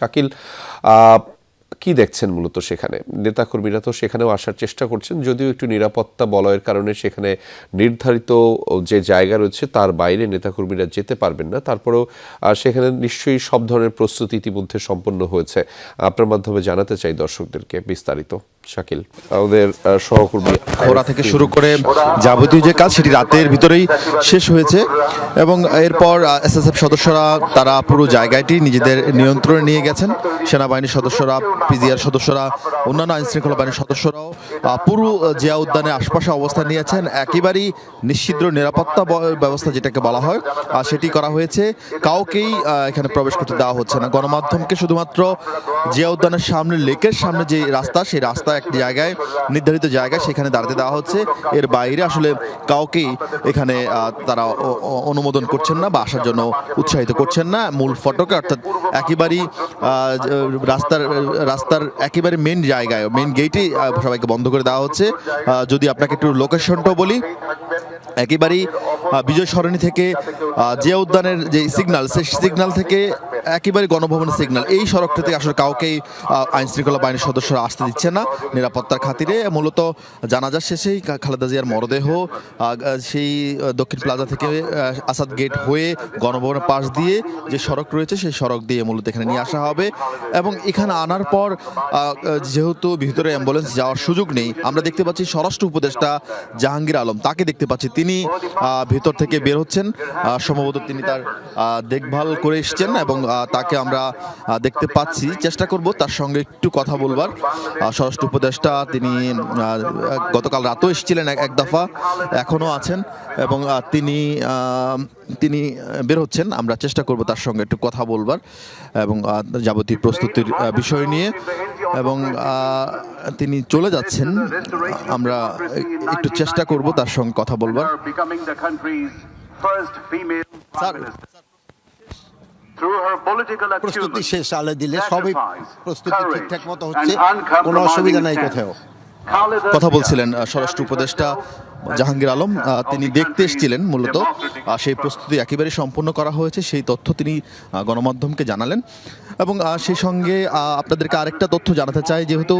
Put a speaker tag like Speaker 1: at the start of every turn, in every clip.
Speaker 1: শাকিল, কি দেখছেন মূলত সেখানে? নেতাকর্মীরা তো সেখানেও আসার চেষ্টা করছেন, যদিও একটু নিরাপত্তা বলয়ের কারণে সেখানে নির্ধারিত যে জায়গা রয়েছে তার বাইরে নেতাকর্মীরা যেতে পারবেন না। তারপরেও সেখানে নিশ্চয়ই সব ধরনের প্রস্তুতি ইতিমধ্যে সম্পন্ন হয়েছে। আপনার মাধ্যমে জানাতে চাই দর্শকদেরকে বিস্তারিত। শাকিল, আমাদের সহকর্মী
Speaker 2: খোরা থেকে শুরু করে যাবতীয় যে কাজ সেটি রাতের ভিতরেই শেষ হয়েছে এবং এরপর এসএসএফ সদস্যরা তারা পুরো জায়গাটি নিজেদের নিয়ন্ত্রণে নিয়ে গেছেন। সেনাবাহিনীর সদস্যরা, পিজিআর সদস্যরা, অন্যান্য আইনশৃঙ্খলা বাহিনীর সদস্যরাও পুরো জিয়া উদ্যানের আশপাশে অবস্থান নিয়েছেন। একেবারেই নিশ্চিদ্র নিরাপত্তা ব্যবস্থা যেটাকে বলা হয় সেটি করা হয়েছে। কাউকেই এখানে প্রবেশ করতে দেওয়া হচ্ছে না। গণমাধ্যমকে শুধুমাত্র জিয়া উদ্যানের সামনে, লেকের সামনে যে রাস্তা, সেই রাস্তা একটি জায়গায়, নির্ধারিত জায়গায় সেখানে দাঁড়াতে দেওয়া হচ্ছে। এর বাইরে আসলে কাউকেই এখানে তারা অনুমোদন করছেন না বা আসার জন্য উৎসাহিত করছেন না। মূল ফটকে অর্থাৎ একেবারেই রাস্তার একেবারে মেন জায়গায়, মেন গেটেই সবাইকে বন্ধ করে দেওয়া হচ্ছে। যদি আপনাকে একটু লোকেশনটাও বলি, একেবারেই বিজয় সরণি থেকে জিয়া উদ্যানের যে সিগন্যাল, সেই সিগন্যাল থেকে একেবারে গণভবনের সিগন্যাল, এই সড়কটাতে আসলে কাউকেই আইন শৃঙ্খলা বাহিনীর সদস্যরা আসতে দিচ্ছে না নিরাপত্তার খাতিরে। মূলত জানাজার শেষেই খালেদা জিয়ার মরদেহ সেই দক্ষিণ প্লাজা থেকে আসাদ গেট হয়ে গণভবনের পাশ দিয়ে যে সড়ক রয়েছে সেই সড়ক দিয়ে মূলত এখানে নিয়ে আসা হবে। এবং এখানে আনার পর যেহেতু ভিতরে অ্যাম্বুলেন্স যাওয়ার সুযোগ নেই, আমরা দেখতে পাচ্ছি স্বরাষ্ট্র উপদেষ্টা জাহাঙ্গীর আলম, তাকে দেখতে পাচ্ছি তিনি ভেতর থেকে বের হচ্ছেন। সম্ভবত তিনি তার দেখভাল করে এসছেন এবং তাকে আমরা দেখতে পাচ্ছি। চেষ্টা করব তার সঙ্গে একটু কথা বলবার। স্বরাষ্ট্র উপদেষ্টা তিনি গতকাল রাতেও এসেছিলেন এক দফা, এখনও আছেন এবং তিনি বের হচ্ছেন। আমরা চেষ্টা করব তার সঙ্গে একটু কথা বলবার এবং যাবতীয় প্রস্তুতির বিষয় নিয়ে, এবং তিনি চলে যাচ্ছেন। আমরা একটু চেষ্টা করব তার সঙ্গে কথা বলবার।
Speaker 3: প্রস্তুতি শেষ, আলে দিলে সবই প্রস্তুতি ঠিকঠাক মতো হচ্ছে, কোনো অসুবিধা নাই কোথাও।
Speaker 2: কথা বলছিলেন স্বরাষ্ট্র উপদেষ্টা জাহাঙ্গীর আলম। তিনি দেখতে এসেছিলেন, মূলত সেই প্রস্তুতি একেবারে সম্পূর্ণ করা হয়েছে সেই তথ্য তিনি গণমাধ্যমকে জানালেন। এবং সেই সঙ্গে আপনাদেরকে আরেকটা তথ্য জানাতে চাই, যেহেতু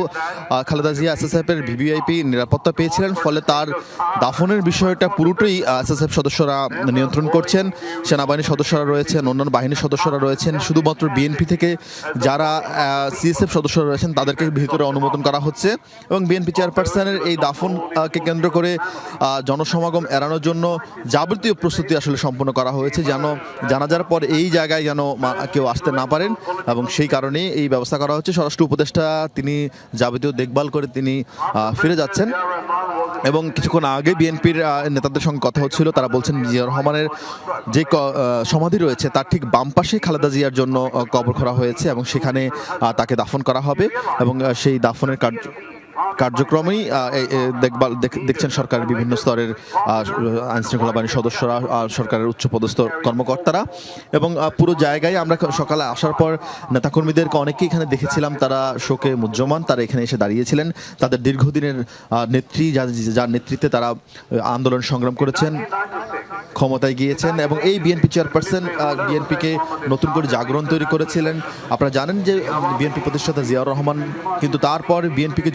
Speaker 2: খালেদা জিয়া এসএসএফের ভিভিআইপি নিরাপত্তা পেয়েছিলেন, ফলে তার দাফনের বিষয়টা পুরোটাই এসএসএফ সদস্যরা নিয়ন্ত্রণ করছেন। সেনাবাহিনীর সদস্যরা রয়েছেন, অন্যান্য বাহিনীর সদস্যরা রয়েছেন, শুধুমাত্র বিএনপি থেকে যারা সিএসএফ সদস্যরা রয়েছেন তাদেরকে ভিতরে অনুমোদন করা হচ্ছে। এবং বিএনপি চেয়ারপারসনের এই দাফনকে কেন্দ্র করে জনসমাগম এড়ানোর জন্য যাবতীয় প্রস্তুতি আসলে সম্পন্ন করা হয়েছে, যেন জানাজার পর এই জায়গায় যেন কেউ আসতে না পারেন, এবং সেই কারণে এই ব্যবস্থা করা হচ্ছে। স্বরাষ্ট্র উপদেষ্টা তিনি যাবতীয় দেখভাল করে তিনি ফিরে যাচ্ছেন। এবং কিছুক্ষণ আগে বিএনপির নেতাদের সঙ্গে কথা হচ্ছিল, তারা বলছেন জিয়াউর রহমানের যে সমাধি রয়েছে তার ঠিক বাম পাশে খালেদা জিয়ার জন্য কবর করা হয়েছে এবং সেখানে তাকে দাফন করা হবে। এবং সেই দাফনের কার্যক্রমেই দেখছেন সরকারের বিভিন্ন স্তরের আইনশৃঙ্খলা বাহিনীর সদস্যরা, সরকারের উচ্চপদস্থ কর্মকর্তারা। এবং পুরো জায়গায় আমরা সকালে আসার পর নেতাকর্মীদেরকে অনেকেই এখানে দেখেছিলাম, তারা শোকে মুহ্যমান, তারা এখানে এসে দাঁড়িয়েছিলেন। তাদের দীর্ঘদিনের নেত্রী, যার নেতৃত্বে তারা আন্দোলন সংগ্রাম করেছেন, ক্ষমতায় গিয়েছেন এবং এই বিএনপি চেয়ারপারসন বিএনপিকে নতুন করে জাগরণ তৈরি করেছিলেন। আপনারা জানেন যে বিএনপি প্রতিষ্ঠাতা জিয়াউর রহমান, কিন্তু তারপর বিএনপিকে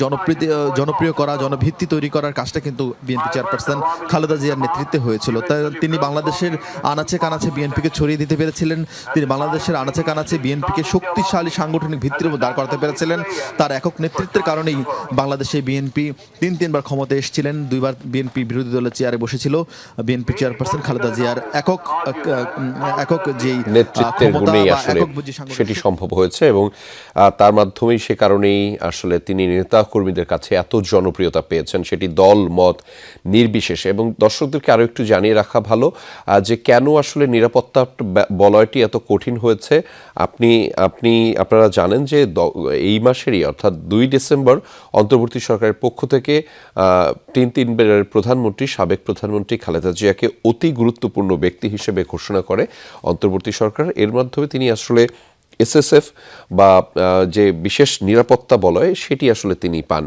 Speaker 2: জনপ্রিয় করা, জনভিত্তি তৈরি করার কাজটা কিন্তু বিএনপি চেয়ারপারসন খালেদা জিয়ার নেতৃত্বে হয়েছিল। তাই তিনি বাংলাদেশের আনাচে কানাচে বিএনপিকে ছড়িয়ে দিতে পেরেছিলেন। তিনি বাংলাদেশের আনাচে কানাচে বিএনপিকে শক্তিশালী সাংগঠনিক ভিত্তির উপর দাঁড় করাতে পেরেছিলেন। তার একক নেতৃত্বের কারণেই বাংলাদেশে বিএনপি তিনবার ক্ষমতায় এসেছিলেন, 2বার বিএনপি বিরোধী দলের চেয়ারে বসেছিল। বিএনপি চেয়ারপারসন খালেদা জিয়ার একক যেই
Speaker 1: নেতৃত্বের গুণেই আসলে সেটি সম্ভব হয়েছে এবং তার মাধ্যমেই সে কারণেই আসলে তিনি নেতা কর্মীদের কাছে এত জনপ্রিয়তা পেয়েছেন, সেটি দল মত নির্বিশেষে। এবং দর্শকদেরকে আরও একটু জানিয়ে রাখা ভালো যে কেন আসলে নিরাপত্তা বলয়টি এত কঠিন হয়েছে। আপনারা জানেন যে এই মাসেরই অর্থাৎ 2 ডিসেম্বর অন্তর্বর্তী সরকারের পক্ষ থেকে 3বারের প্রধানমন্ত্রী, সাবেক প্রধানমন্ত্রী খালেদা জিয়াকে অতি গুরুত্বপূর্ণ ব্যক্তি হিসেবে ঘোষণা করে অন্তর্বর্তী সরকার। এর মাধ্যমে তিনি আসলে এসএসএফ বা যে বিশেষ নিরাপত্তা বলয় সেটি আসলে তিনি পান।